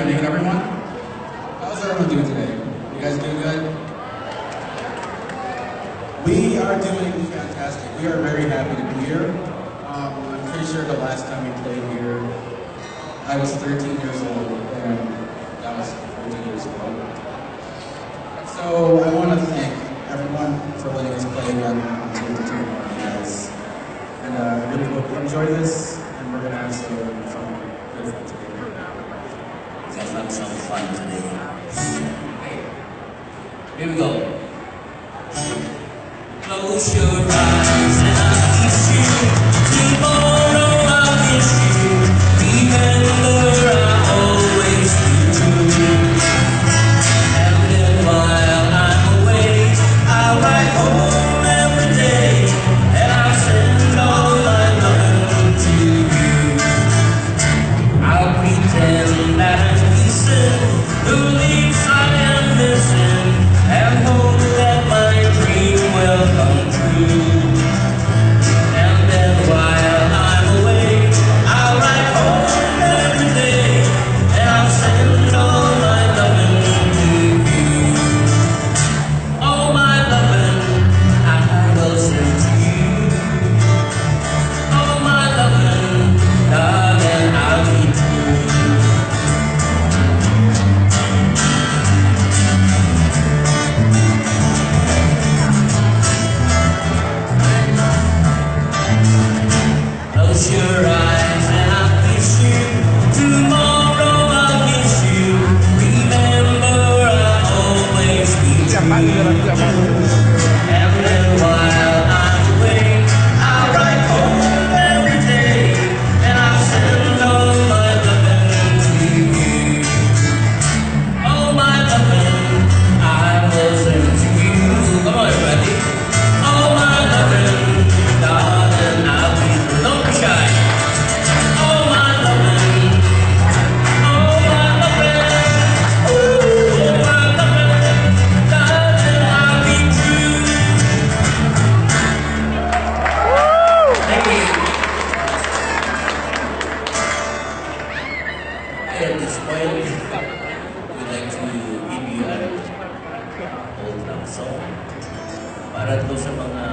evening, everyone. How's everyone doing today? You guys doing good? We are doing fantastic. We are very happy to be here. I'm pretty sure the last time we played here, I was 13 years old, and that was 14 years ago. So I want to thank everyone for letting us play again on TNT, you guys. And I really hope you enjoy this, and we're going to have some fun, good fun today. We're gonna have some fun today. Here we go. Close your eyes and I'll kiss you. Tomorrow I'll miss you. Remember I always do. And then while I'm away, I'll write home every day. And I'll send all my love to you. I'll pretend that I'm missing the leaves I am missing, and hope that my dream will come true. And then while I'm away, I'll write home every day, and I'll send all my loving to you. All my loving I will send to you. All my loving, darling, I'll be true. Close your eyes and I'll kiss you. Tomorrow I'll miss you. Remember I'll always be true. And then while I'm away, I'll write home every day, and I'll send all my loving to you. All my loving I will send to you. Come on, everybody. All my loving, darling, I'll be true. Don't be shy. All my loving, all my loving, ooh, all my loving, darling, I'll be true. Thank you. At this point, we'd like to give you an old love song para to sa mga